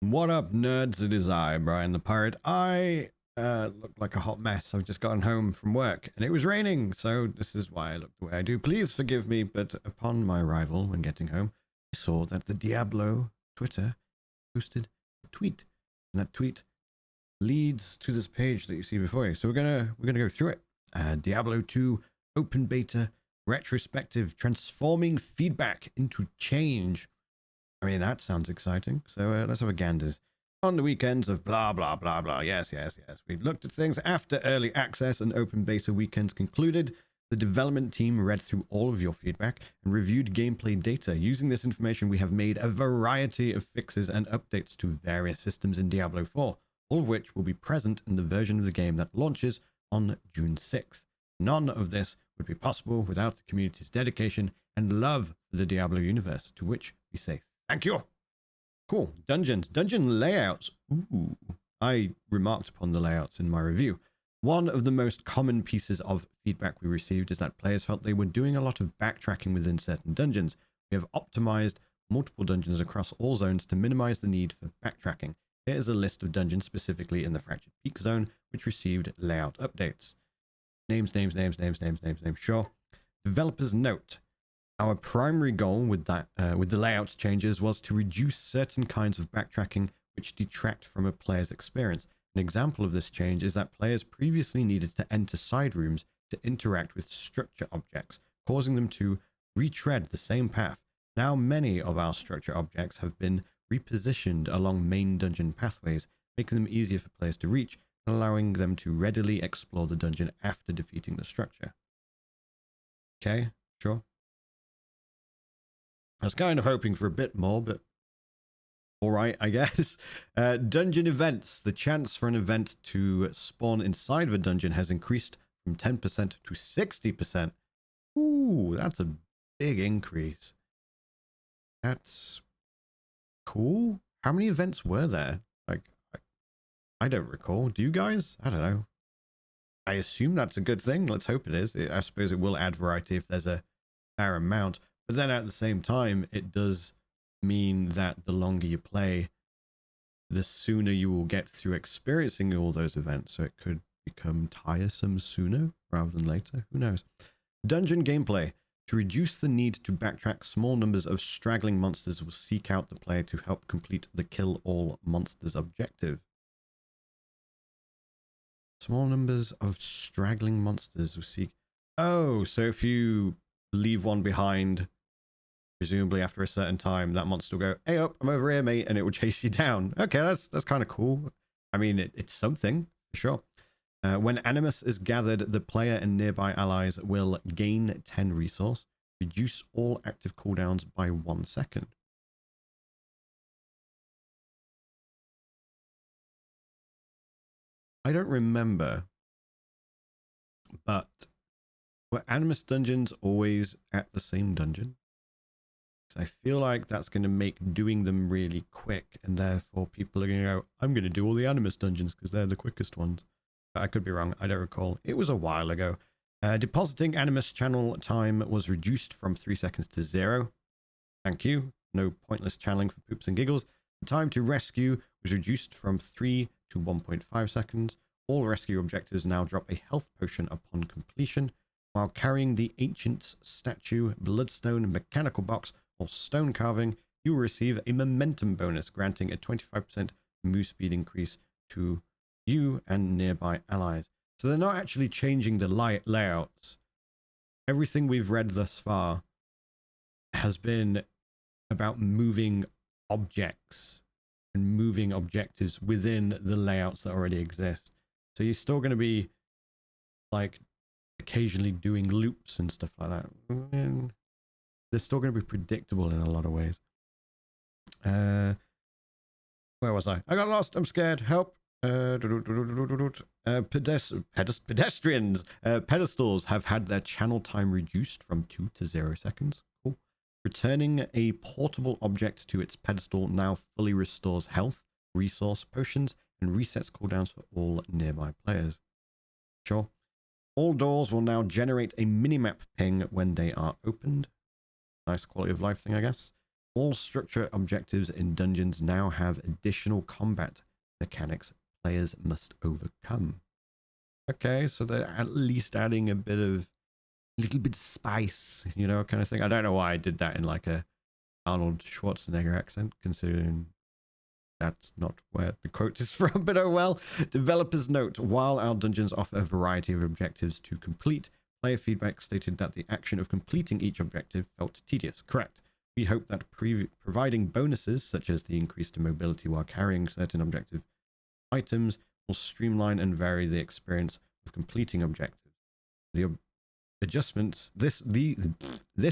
What up, nerds? It is I, Brian the Pirate. I look like a hot mess. I've just gotten home from work and it was raining, so this is why I look the way I do. Please forgive me, but upon my arrival when getting home, I saw that the Diablo Twitter posted a tweet, and that tweet leads to this page that you see before you. So we're gonna go through it. Diablo 2 open beta retrospective, transforming feedback into change. I mean, that sounds exciting. So let's have a gander. On the weekends of blah, blah, blah, blah. Yes. We looked at things after early access and open beta weekends concluded. The development team read through all of your feedback and reviewed gameplay data. Using this information, we have made a variety of fixes and updates to various systems in Diablo 4, all of which will be present in the version of the game that launches on June 6th. None of this would be possible without the community's dedication and love for the Diablo universe, to which we say thank you. Cool. Dungeon layouts. Ooh. I remarked upon the layouts in my review. One of the most common pieces of feedback we received is that players felt they were doing a lot of backtracking within certain dungeons. We have optimized multiple dungeons across all zones to minimize the need for backtracking. Here is a list of dungeons specifically in the Fractured Peak zone, which received layout updates. Names. Sure. Developers note. Our primary goal with the layout changes was to reduce certain kinds of backtracking which detract from a player's experience. An example of this change is that players previously needed to enter side rooms to interact with structure objects, causing them to retread the same path. Now many of our structure objects have been repositioned along main dungeon pathways, making them easier for players to reach and allowing them to readily explore the dungeon after defeating the structure. Okay, sure. I was kind of hoping for a bit more, but all right, I guess. Dungeon events. The chance for an event to spawn inside of a dungeon has increased from 10% to 60%. Ooh, that's a big increase. That's cool. How many events were there? Like, I don't recall. Do you guys? I don't know. I assume that's a good thing. Let's hope it is. I suppose it will add variety if there's a fair amount. But then at the same time, it does mean that the longer you play, the sooner you will get through experiencing all those events. So it could become tiresome sooner rather than later. Who knows? Dungeon gameplay. To reduce the need to backtrack, small numbers of straggling monsters will seek out the player to help complete the kill all monsters objective. Small numbers of straggling monsters will seek... Oh, so if you leave one behind, presumably after a certain time, that monster will go, hey up, I'm over here, mate, and it will chase you down. Okay, that's kind of cool. I mean, it's something, for sure. When Animus is gathered, the player and nearby allies will gain 10 resource, reduce all active cooldowns by 1 second. I don't remember, but were Animus dungeons always at the same dungeon? I feel like that's going to make doing them really quick, and therefore people are going to go, I'm going to do all the Animus dungeons because they're the quickest ones. But I could be wrong. I don't recall. It was a while ago. Depositing Animus channel time was reduced from 3 seconds to 0. Thank you. No pointless channeling for poops and giggles. The time to rescue was reduced from 3 to 1.5 seconds. All rescue objectives now drop a health potion upon completion. While carrying the Ancient's statue, bloodstone, mechanical box, or stone carving, you will receive a momentum bonus, granting a 25% move speed increase to you and nearby allies. So they're not actually changing the layouts. Everything we've read thus far has been about moving objects and moving objectives within the layouts that already exist. So you're still going to be like occasionally doing loops and stuff like that. They're still going to be predictable in a lot of ways. Where was I? I got lost. I'm scared. Help. Pedestrians. Pedestals have had their channel time reduced from 2 to 0 seconds. Cool. Returning a portable object to its pedestal now fully restores health, resource, potions, and resets cooldowns for all nearby players. Sure. All doors will now generate a minimap ping when they are opened. Nice quality of life thing, I guess. All structure objectives in dungeons now have additional combat mechanics players must overcome. Okay, so they're at least adding a little bit of spice, you know, kind of thing. I don't know why I did that in like a Arnold Schwarzenegger accent, considering that's not where the quote is from, but oh well. Developers note, while our dungeons offer a variety of objectives to complete, player feedback stated that the action of completing each objective felt tedious. Correct. We hope that providing bonuses, such as the increased mobility while carrying certain objective items, will streamline and vary the experience of completing objectives. The adjustments, this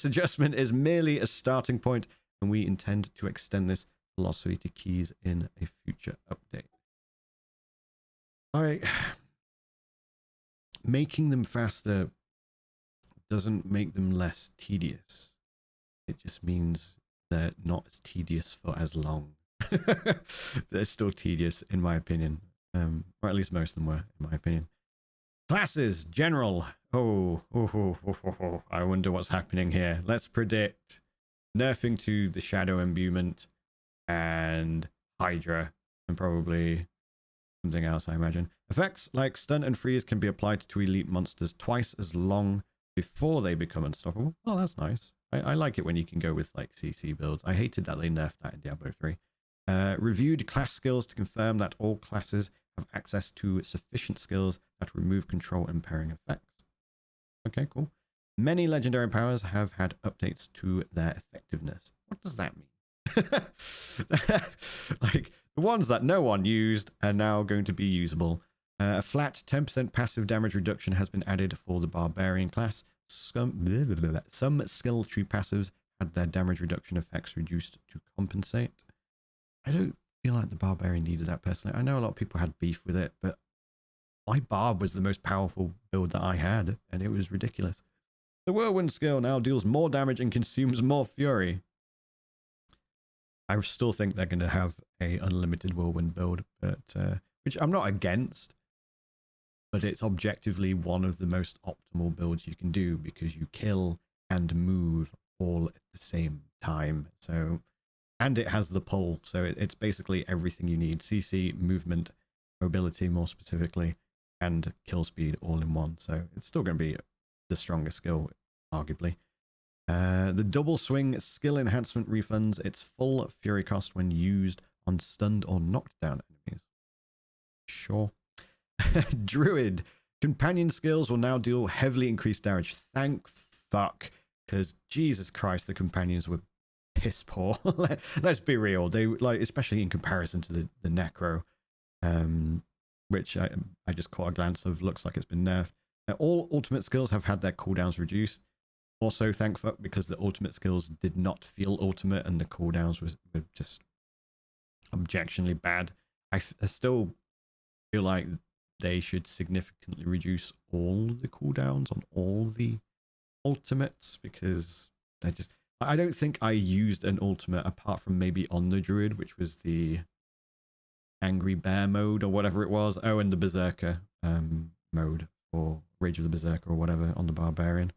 adjustment is merely a starting point, and we intend to extend this philosophy to keys in a future update. Making them faster doesn't make them less tedious. It just means they're not as tedious for as long. They're still tedious, in my opinion. Or at least most of them were, in my opinion. Classes, general. I wonder what's happening here. Let's predict nerfing to the shadow imbuement and Hydra, and probably something else, I imagine. Effects like stun and freeze can be applied to elite monsters twice as long before they become unstoppable. Oh, that's nice. I like it when you can go with like CC builds. I hated that they nerfed that in Diablo 3. Reviewed class skills to confirm that all classes have access to sufficient skills that remove control impairing effects. Okay, cool. Many legendary powers have had updates to their effectiveness. What does that mean? Like the ones that no one used are now going to be usable. A flat 10% passive damage reduction has been added for the barbarian class. Some skill tree passives had their damage reduction effects reduced to compensate. I don't feel like the barbarian needed that personally. I know a lot of people had beef with it, but my barb was the most powerful build that I had, and it was ridiculous. The whirlwind skill now deals more damage and consumes more fury. I still think they're going to have a unlimited whirlwind build, but which I'm not against, but it's objectively one of the most optimal builds you can do because you kill and move all at the same time. So, and it has the pull, so it's basically everything you need: CC, movement, mobility more specifically, and kill speed all in one. So it's still going to be the strongest skill, arguably. The double swing skill enhancement refunds its full fury cost when used on stunned or knocked down enemies. Sure. Druid. Companion skills will now deal heavily increased damage. Thank fuck. Because Jesus Christ, the companions were piss poor. Let's be real. They like, especially in comparison to the Necro, which I just caught a glance of. Looks like it's been nerfed. All ultimate skills have had their cooldowns reduced. Also, thank fuck, because the ultimate skills did not feel ultimate and the cooldowns were just objectionably bad. I still feel like they should significantly reduce all the cooldowns on all the ultimates, because they just... I don't think I used an ultimate apart from maybe on the Druid, which was the Angry Bear mode or whatever it was. Oh, and the Berserker mode, or Rage of the Berserker or whatever on the Barbarian.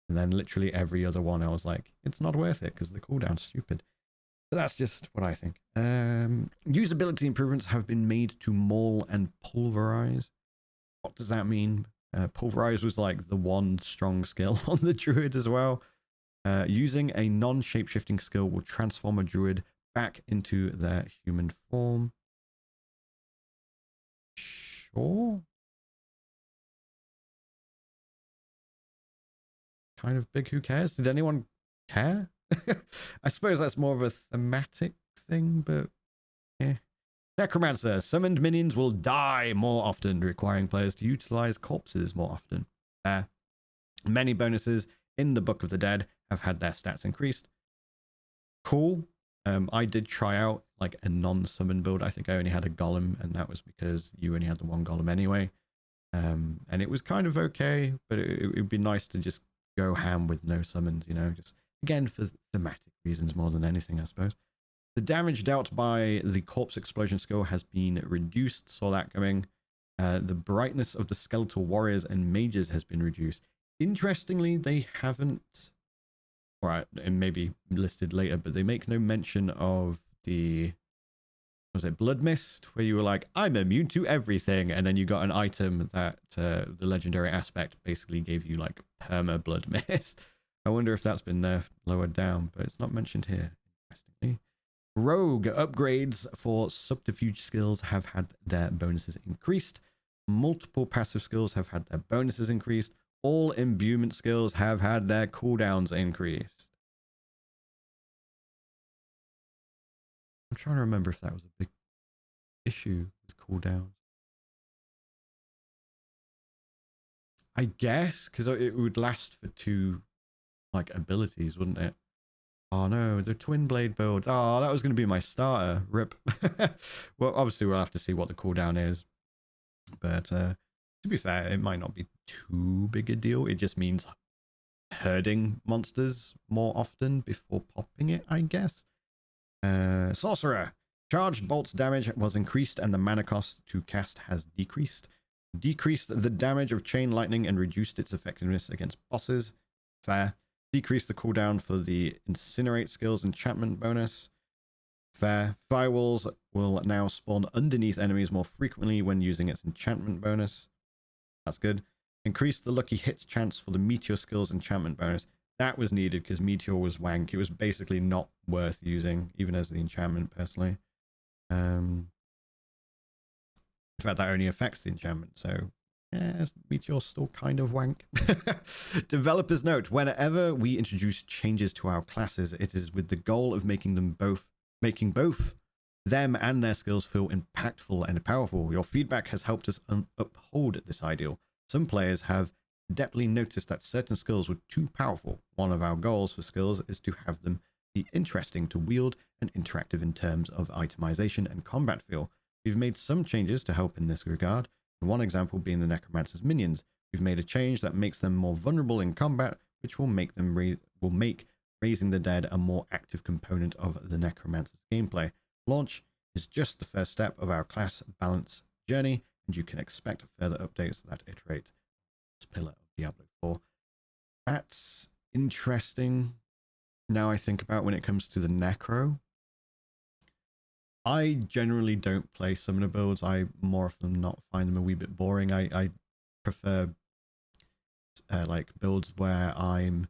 And then literally every other one I was like, it's not worth it because the cooldown's stupid. But that's just what I think. Usability improvements have been made to maul and pulverize. What does that mean? Pulverize was like the one strong skill on the Druid as well. Using a non-shapeshifting skill will transform a Druid back into their human form. Sure. Kind of big, who cares? Did anyone care? I suppose that's more of a thematic thing, but yeah. Necromancer. Summoned minions will die more often, requiring players to utilize corpses more often. Many bonuses in the Book of the Dead have had their stats increased. Cool. I did try out like a non-summon build. I think I only had a golem, and that was because you only had the one golem anyway. And it was kind of okay, but it would be nice to just go ham with no summons, you know, just again for thematic reasons more than anything, I suppose. The damage dealt by the corpse explosion skill has been reduced, saw that coming. The brightness of the skeletal warriors and mages has been reduced. Interestingly, they haven't or it may be listed later, but they make no mention of the, was it Blood Mist, where you were like, I'm immune to everything, and then you got an item that the legendary aspect basically gave you like perma Blood Mist. I wonder if that's been nerfed, lowered down, but it's not mentioned here, interestingly. Rogue upgrades for subterfuge skills have had their bonuses increased. Multiple passive skills have had their bonuses increased. All imbuement skills have had their cooldowns increased. I'm trying to remember if that was a big issue with cooldowns. I guess, because it would last for 2 like abilities, wouldn't it? Oh no, the twin blade build. Oh, that was going to be my starter. Rip. Well, obviously we'll have to see what the cooldown is. But to be fair, it might not be too big a deal. It just means herding monsters more often before popping it, I guess. Sorcerer. Charged bolts damage was increased and the mana cost to cast has decreased. Decreased the damage of chain lightning and reduced its effectiveness against bosses. Fair. Decreased the cooldown for the incinerate skills enchantment bonus. Fair. Firewalls will now spawn underneath enemies more frequently when using its enchantment bonus. That's good. Increase the lucky hits chance for the meteor skills enchantment bonus. That was needed because meteor was wank. It was basically not worth using, even as the enchantment, personally. In fact, that only affects the enchantment, so yeah, meteor's still kind of wank. Developers note, whenever we introduce changes to our classes, it is with the goal of making both them and their skills feel impactful and powerful. Your feedback has helped us uphold this ideal. Some players have adeptly noticed that certain skills were too powerful. One of our goals for skills is to have them be interesting to wield and interactive in terms of itemization and combat feel. We've made some changes to help in this regard. One example being the Necromancer's minions. We've made a change that makes them more vulnerable in combat, which will make raising the dead a more active component of the Necromancer's gameplay. Launch is just the first step of our class balance journey, and you can expect further updates that iterate this pillar of Diablo 4. That's interesting. Now I think about when it comes to the Necro. I generally don't play summoner builds. I more often than not find them a wee bit boring. I prefer like builds where I'm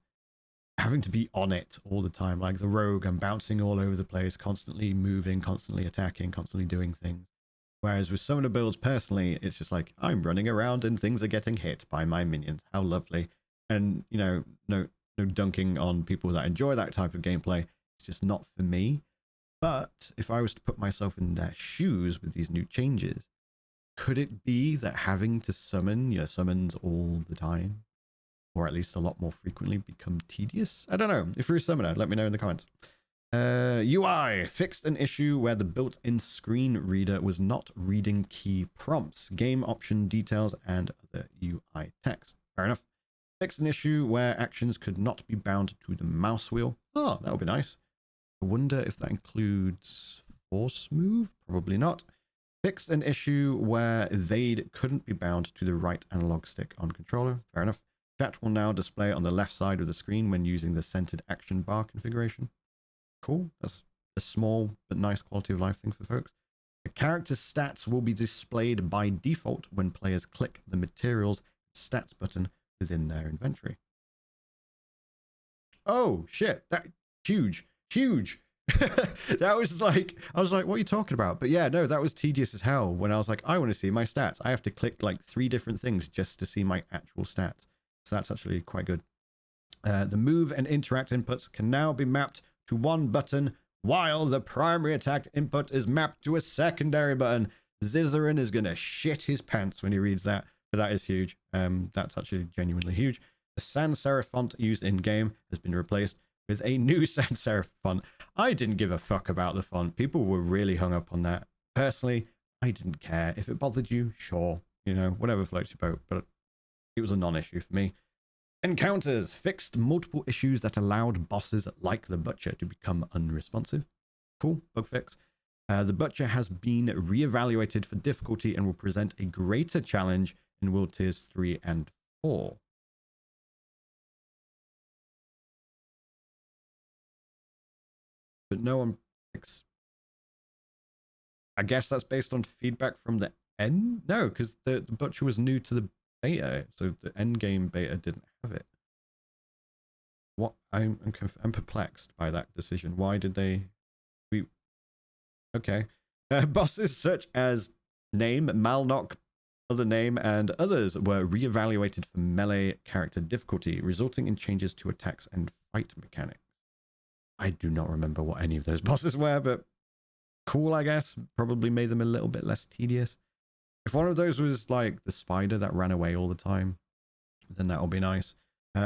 having to be on it all the time. Like the rogue, I'm bouncing all over the place, constantly moving, constantly attacking, constantly doing things. Whereas with summoner builds, personally, it's just like I'm running around and things are getting hit by my minions. How lovely. And, you know, no dunking on people that enjoy that type of gameplay. It's just not for me. But if I was to put myself in their shoes with these new changes, could it be that having to summon your summons all the time, or at least a lot more frequently, become tedious? I don't know. If you're a summoner, let me know in the comments. UI fixed an issue where the built-in screen reader was not reading key prompts, game option details, and other UI text. Fair enough. Fixed an issue where actions could not be bound to the mouse wheel. Oh, that would be nice. I wonder if that includes force move. Probably not. Fixed an issue where evade couldn't be bound to the right analog stick on controller. Fair enough. Chat will now display on the left side of the screen when using the centered action bar configuration. Cool. That's a small but nice quality of life thing for folks. The character's stats will be displayed by default when players click the materials stats button within their inventory. Oh shit, that huge. That was like, I was like, what are you talking about? But yeah, no, that was tedious as hell when I was like, I want to see my stats. I have to click like 3 different things just to see my actual stats. So that's actually quite good. The move and interact inputs can now be mapped to one button, while the primary attack input is mapped to a secondary button. Zizarin is going to shit his pants when he reads that, but that is huge. That's actually genuinely huge. The sans serif font used in game has been replaced with a new sans serif font. I didn't give a fuck about the font. People were really hung up on that. Personally, I didn't care. If it bothered you, sure, you know, whatever floats your boat, but it was a non-issue for me. Encounters fixed multiple issues that allowed bosses like the Butcher to become unresponsive. Cool, bug fix. The Butcher has been reevaluated for difficulty and will present a greater challenge in World Tiers 3 and 4. but no one picks. I guess that's based on feedback from the end. No, because the butcher was new to the beta, so the end game beta didn't have it. What I'm perplexed by that decision. Why did they? Okay. Bosses such as name, Malnock, other name, and others were re-evaluated for melee character difficulty, resulting in changes to attacks and fight mechanics. I do not remember what any of those bosses were, but cool, I guess. Probably made them a little bit less tedious. If one of those was like the spider that ran away all the time, then that will be nice.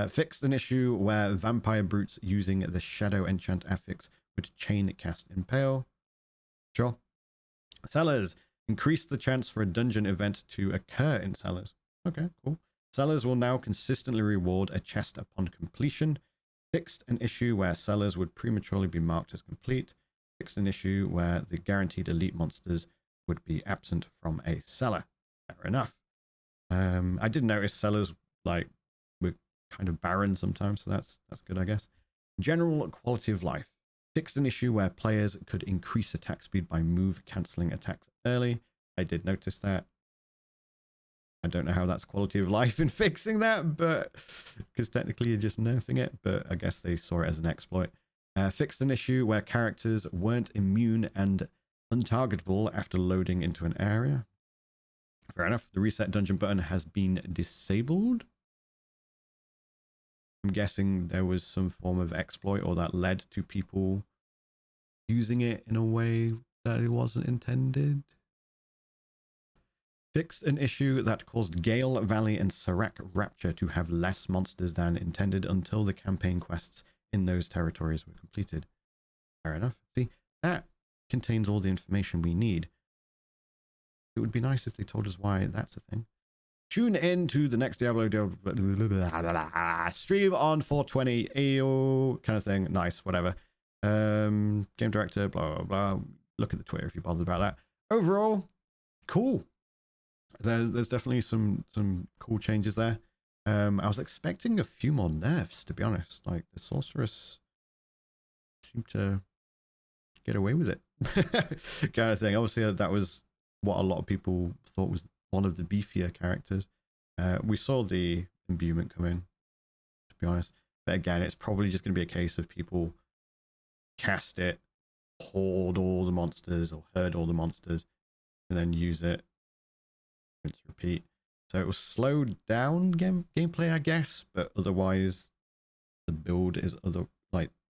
Fixed an issue where vampire brutes using the shadow enchant affix would chain cast Impale. Sure. Cellars. Increase the chance for a dungeon event to occur in cellars. Okay, cool. Cellars will now consistently reward a chest upon completion. Fixed an issue where cellars would prematurely be marked as complete. Fixed an issue where the guaranteed elite monsters would be absent from a cellar. Fair enough. I did notice cellars like were kind of barren sometimes, so that's good, I guess. General quality of life. Fixed an issue where players could increase attack speed by move cancelling attacks early. I did notice that. I don't know how that's quality of life in fixing that, but because technically you're just nerfing it, but I guess they saw it as an exploit. Fixed an issue where characters weren't immune and untargetable after loading into an area. Fair enough. The reset dungeon button has been disabled. I'm guessing there was some form of exploit or that led to people using it in a way that it wasn't intended. Fixed an issue that caused Gale Valley and Serac Rapture to have less monsters than intended until the campaign quests in those territories were completed. Fair enough. See, that contains all the information we need. It would be nice if they told us why that's a thing. Tune in to the next Diablo stream on 420 AO kind of thing. Nice, whatever. Game director, blah, blah, blah. Look at the Twitter if you're bothered about that. Overall, cool. There's definitely some cool changes there. I was expecting a few more nerfs, to be honest. Like the sorceress seemed to get away with it, kind of thing. Obviously, that was what a lot of people thought was one of the beefier characters. We saw the imbuement come in, to be honest. But again, it's probably just going to be a case of people cast it, hoard all the monsters or herd all the monsters, and then use it. Rinse, repeat. So it will slow down gameplay, I guess, but otherwise the build is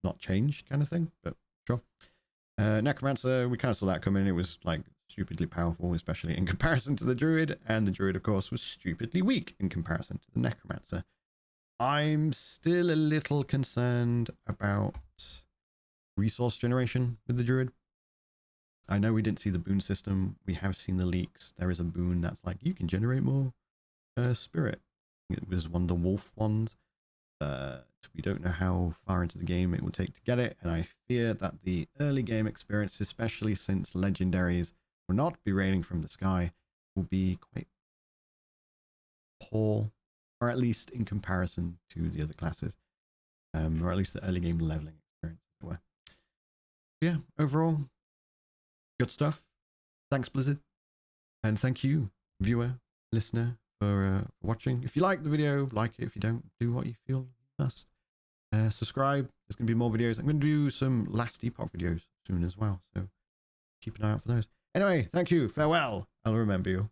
not changed kind of thing. But sure. Necromancer, we kind of saw that come in. It was like stupidly powerful, especially in comparison to the Druid, and the Druid, of course, was stupidly weak in comparison to the Necromancer. I'm still a little concerned about resource generation with the Druid. I know we didn't see the boon system. We have seen the leaks. There is a boon that's like, you can generate more spirit. It was one of the wolf ones. We don't know how far into the game it will take to get it, and I fear that the early game experience, especially since legendaries will not be raining from the sky, will be quite poor, or at least in comparison to the other classes, or at least the early game leveling experience. Yeah, overall, good stuff. Thanks, Blizzard, and thank you, viewer, listener, for watching. If you like the video, like it. If you don't, do what you feel you must. Subscribe. There's going to be more videos. I'm going to do some Last Epoch videos soon as well, so keep an eye out for those. Anyway, thank you. Farewell. I'll remember you.